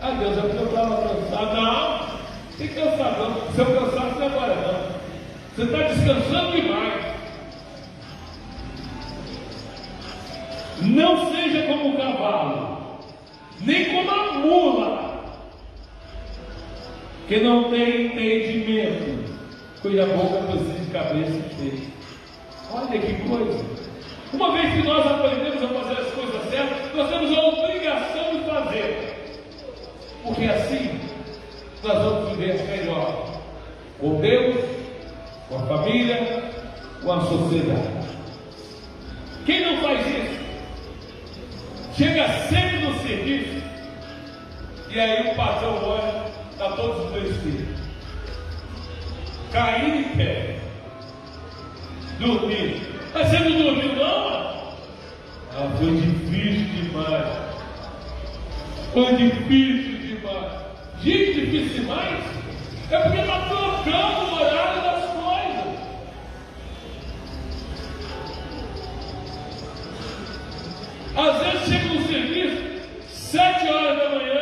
Ah, Deus, é porque eu estava cansado. Não, tem que cansar não. Seu cansaço não é agora não. Você está descansando demais. Não seja como o cavalo, nem como a mula, que não tem entendimento, cuja boca precisa de cabeça cheia. Olha que coisa. Uma vez que nós aprendemos a fazer as coisas certas, nós temos a obrigação de fazer. Porque assim nós vamos viver melhor com Deus, com a família, com a sociedade. Quem não faz isso, chega sempre no serviço, e aí o patrão olha, está todos os dois filhos, caindo em pé, dormindo. Mas você não dormiu não? Ah, foi difícil demais. Foi difícil demais. Gente, difícil demais? É porque está trocando o horário das coisas. Às vezes chega no serviço, 7 horas da manhã.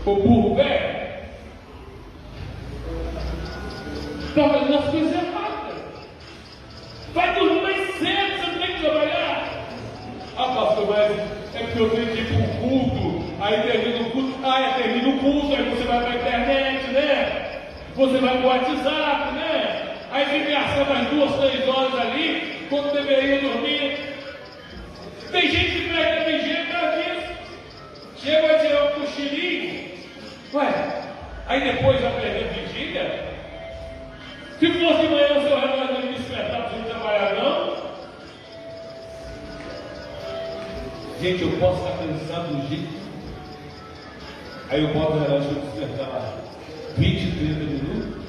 O burro velho está fazendo as coisas erradas. Vai dormir mais cedo, você não tem que trabalhar. Ah, pastor, mas é porque eu tenho que ir para o culto. Aí termina o culto. Termina o culto, aí você vai para a internet, né? Você vai para o WhatsApp, né? Aí fica gastando as 2, 3 horas ali, quando deveria dormir. Tem gente que pega a vigília por causa disso. Chega a tirar um cochilinho. Ué, aí depois vai perder a vigília? Se fosse de manhã o seu relógio não me despertar para você trabalhar, não? Gente, eu posso estar cansado do jeito. Aí eu boto o relógio para despertar lá 20, 30 minutos.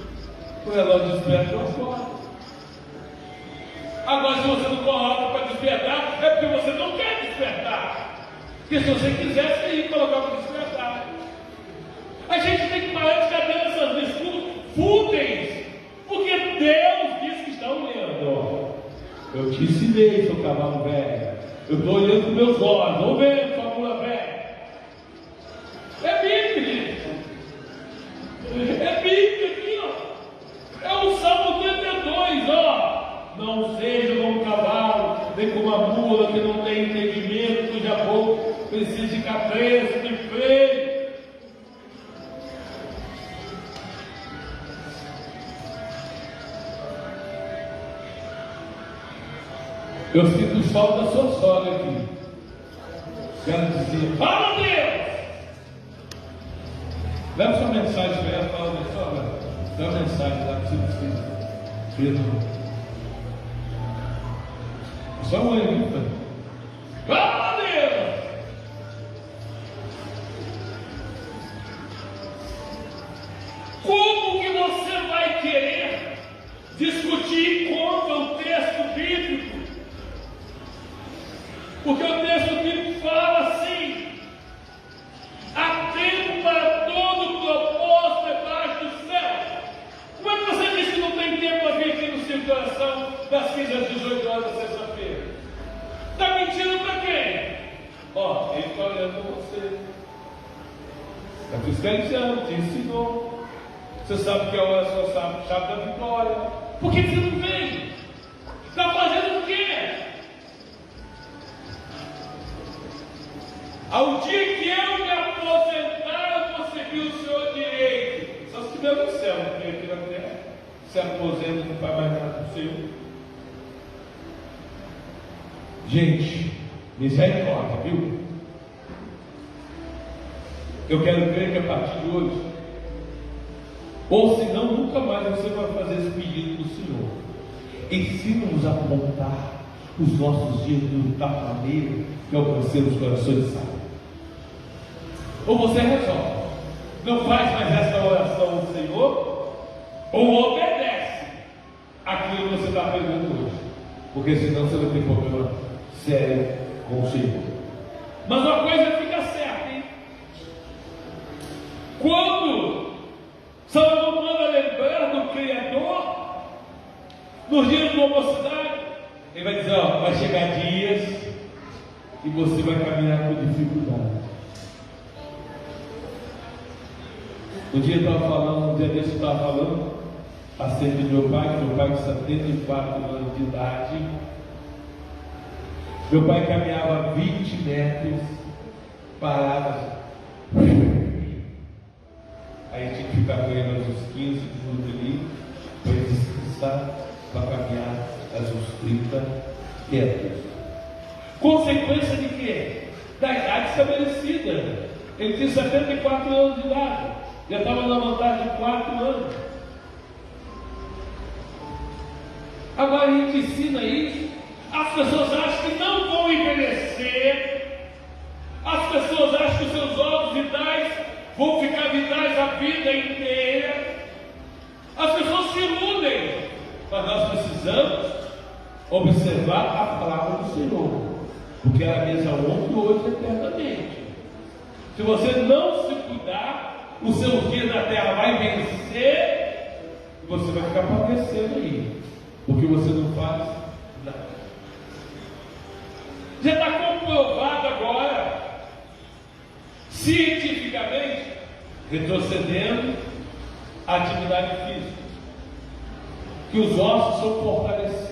O relógio desperta e eu acordo. Agora, se você não coloca para despertar, é porque você não quer despertar. Porque se você quisesse, você ia colocar para despertar. A gente tem que parar de ficar dando essas desculpas fúteis. Porque Deus diz que está olhando. Eu te ensinei, seu cavalo velho. Eu estou olhando com meus olhos, não vendo sua mula velha. É Bíblia. É Bíblia aqui, ó. É o Salmo 32, ó. Não seja como um cavalo, nem como uma mula que não tem entendimento, cuja boca precisa de cabeça, de freio. Eu sinto falta da sua sogra aqui. Quero dizer, fala Deus! Leva sua mensagem para ela, fala minha sogra. Dá uma mensagem lá que você precisa. Só uma pergunta. Fala Deus! Como que você vai querer discutir contra o texto bíblico? Porque o texto bíblico fala assim: há tempo para todo propósito debaixo do céu. Como é que você diz que não tem tempo para vir aqui no seu coração das 15 às 18 horas da sexta-feira? Está mentindo para quem? Ó, ele está olhando para você. Está fiscalizando, te ensinou. Você sabe que é a oração chave da vitória. Por que você não vem? Está fazendo o quê? Ao dia que eu me aposentar, eu vou seguir o seu direito. Só se estiver no céu, porque aqui na terra se aposenta, não faz mais nada do seu. Gente, misericórdia, viu? Eu quero crer que a partir de hoje, ou senão nunca mais você vai fazer esse pedido do Senhor. Ensina-nos a apontar os nossos dias de tal maneira que alcancemos corações sábios. Ou você resolve, não faz mais essa oração ao Senhor, ou obedece aquilo que você está aprendendo hoje, porque senão você vai ter problema sério com o Senhor. Mas uma coisa fica certa, hein? Quando Salomão manda lembrar do Criador, nos dias da mocidade, ele vai dizer, ó, vai chegar dias e você vai caminhar com dificuldade. Um dia eu estava falando, um dia desse eu estava falando acerca de meu pai de 74 anos de idade. Meu pai caminhava 20 metros parado. Aí tinha que ficar com ele uns 15 minutos ali, para ele necessário para caminhar as uns 30 metros. Consequência de quê? Da idade estabelecida. Ele tinha 74 anos de idade, já estava na vantagem de 4 anos. Agora a gente ensina isso, as pessoas acham que não vão envelhecer, as pessoas acham que os seus órgãos vitais vão ficar vitais a vida inteira. As pessoas se iludem, mas nós precisamos observar a palavra do Senhor, porque ela é a mesma ontem, hoje e eternamente. Se você não se cuidar, os seus dias na terra vai vencer e você vai ficar padecendo aí, porque você não faz nada. Já está comprovado agora, cientificamente, retrocedendo a atividade física, que os ossos são fortalecidos.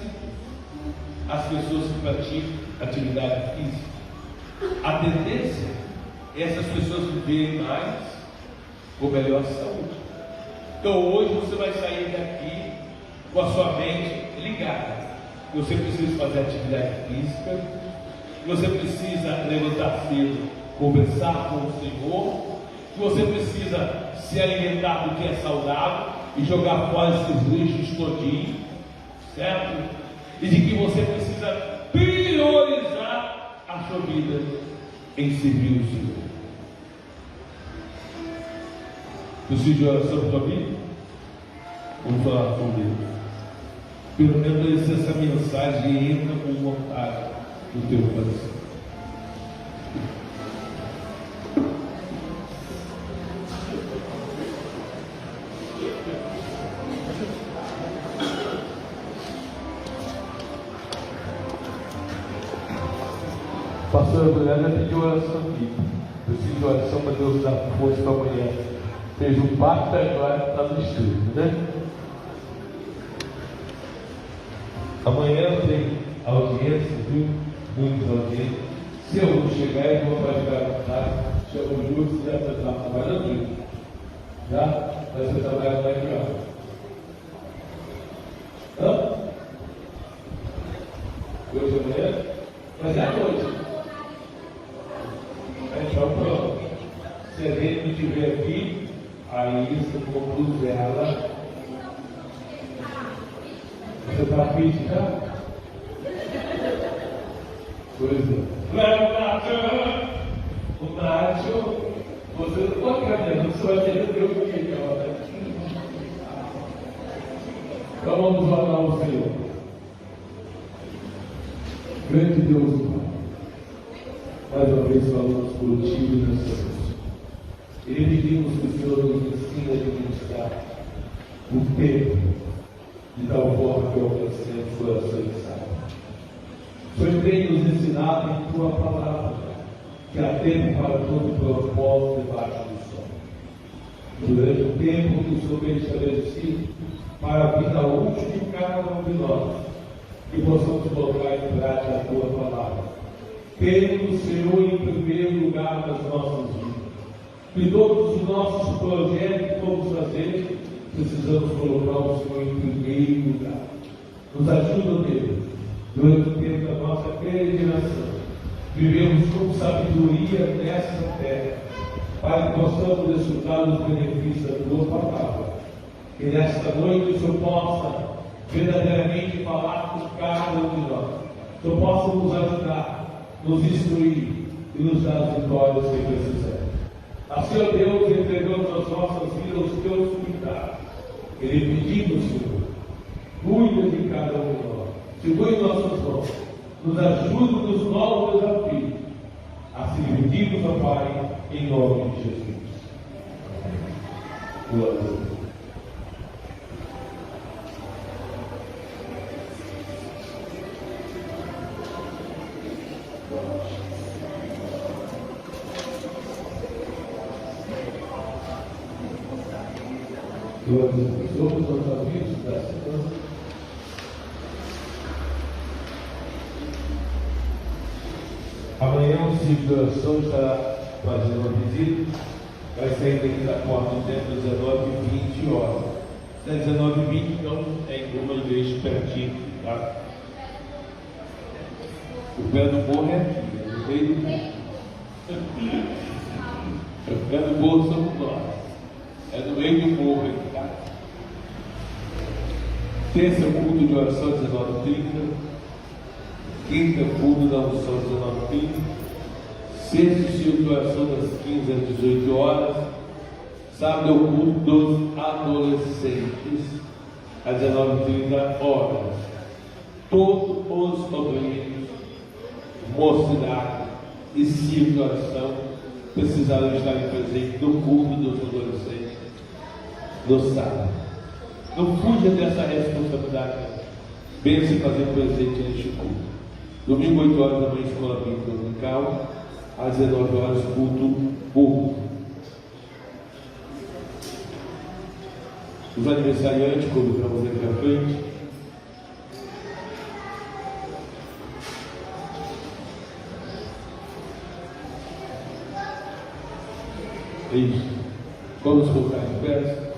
As pessoas que praticam atividade física, a tendência é essas pessoas viverem mais com melhor saúde. Então hoje você vai sair daqui com a sua mente ligada. Você precisa fazer atividade física, você precisa levantar cedo, conversar com o Senhor, você precisa se alimentar do que é saudável e jogar fora esses lixos todinhos, certo? E de que você precisa priorizar a sua vida em servir o Senhor. Preciso de oração para a tua vida? Vamos falar com Deus. Pelo menos essa mensagem entra com vontade no teu coração. Pastor Adriana pediu oração aqui. Preciso de oração para Deus dar força para amanhã. Fez um pacto agora está no estúdio, né? Amanhã tem audiência, viu? Muitas audiências. Se eu não chegar, eu vou para jogar na casa. Chama o Júlio, você já está trabalhando? Já? Mas você trabalha mais de hora. Hã? Hoje amanhã? Mas é à noite. Então pronto. Se a gente não estiver aqui, aí você conduz ela. Você está pedindo já? Por exemplo, o Nácio, você não pode caminhar, você vai ter que ter o que agora. Então vamos orar ao Senhor. Grande Deus, mais uma vez falamos por ti e nessa noite. E pedimos que o Senhor nos ensine a administrar o tempo de tal forma que alcancemos o coração e sábio. O Senhor tem nos ensinado em tua palavra que há tempo para todo propósito debaixo do sol. Durante o tempo que o Senhor tem estabelecido para a vida útil de cada um de nós, que possamos colocar em prática a tua palavra, tendo o Senhor em primeiro lugar nas nossas vidas. E todos os nossos projetos que vamos fazer, precisamos colocar o Senhor em primeiro lugar. Nos ajuda, Deus, durante o tempo da nossa peregrinação, vivemos com sabedoria nessa terra, para que possamos desfrutar dos benefícios da tua palavra. Que nesta noite o Senhor possa verdadeiramente falar com cada um de nós. Que o Senhor possa nos ajudar, nos instruir e nos dar as vitórias que precisamos. Assim, ó Deus, entregamos as nossas vidas aos teus cuidados. Ele pedimos, Senhor, cuida de cada um de nós, segure nossas mãos, nos ajude nos novos desafios. Assim pedimos, ó Pai, em nome de Jesus. Glória a Deus. Glória a Deus. Somos os amigos da semana. Amanhã o ciclo de oração estará fazendo uma visita. Vai sair daqui da porta entre 19 e 20 horas. É 19h20, então é uma igreja pertinho, tá? O pé do morro é aqui, é no meio do morro. O pé do morro somos nós. É no meio do morro aqui, tá? Terça, culto de oração, 19h30. Quinta, culto da unção, 19h30. Sexta, culto de oração, das 15 às 18 horas. Sábado, o culto dos adolescentes, às 19h30 horas. Todos os obreiros, mocidade e círculo de oração precisaram estar presentes no culto dos adolescentes no sábado. Não fuja dessa responsabilidade. Venha se fazer presente neste culto. Domingo, 8 horas da manhã, escola bíblica dominical. Às 19 horas, culto público. Os aniversariantes, convido para você aqui à frente. Isso. Vamos colocar em pé.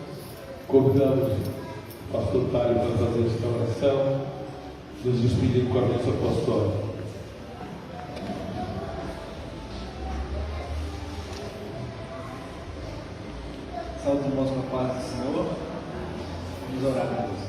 Convidamos o pastor Tário para fazer esta oração, nos despedindo com a bênção apostólica. Saúde, irmãos, com a paz do Senhor. Vamos orar a Deus.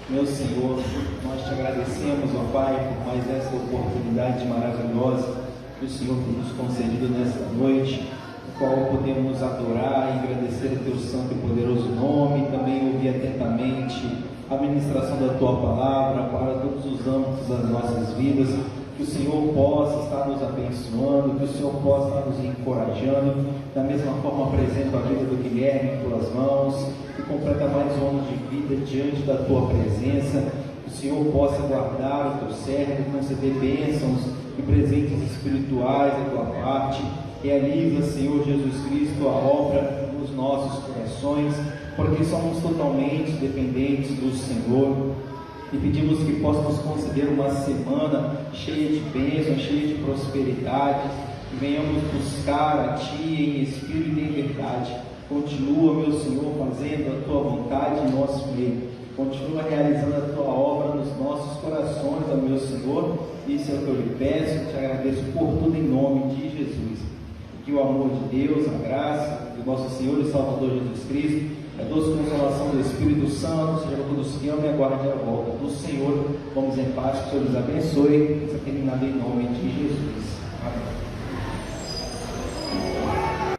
Meu Senhor, nós te agradecemos, ó Pai, por mais esta oportunidade maravilhosa que o Senhor tem nos concedido nesta noite, no qual podemos adorar e agradecer o teu santo e poderoso nome, e também ouvir atentamente a ministração da tua palavra para todos os âmbitos das nossas vidas. Que o Senhor possa estar nos abençoando, que o Senhor possa estar nos encorajando. Da mesma forma, apresento a vida do Guilherme em tuas mãos e completa mais um ano de vida diante da tua presença. Que o Senhor possa guardar o teu servo, conceder bênçãos e presentes espirituais da tua parte. Realiza, Senhor Jesus Cristo, a obra nos nossos corações, porque somos totalmente dependentes do Senhor. E pedimos que possa nos conceder uma semana cheia de bênçãos, cheia de prosperidade, que venhamos buscar a Ti em espírito e em verdade. Continua, meu Senhor, fazendo a Tua vontade em nosso meio. Continua realizando a Tua obra nos nossos corações, ó meu Senhor. Isso é o que eu lhe peço, te agradeço por tudo em nome de Jesus. Que o amor de Deus, a graça do nosso Senhor e Salvador Jesus Cristo, a doce consolação do Espírito Santo seja com todos que amam e aguardem a volta do Senhor. Vamos em paz, que o Senhor nos abençoe. Está terminado em nome de Jesus. Amém.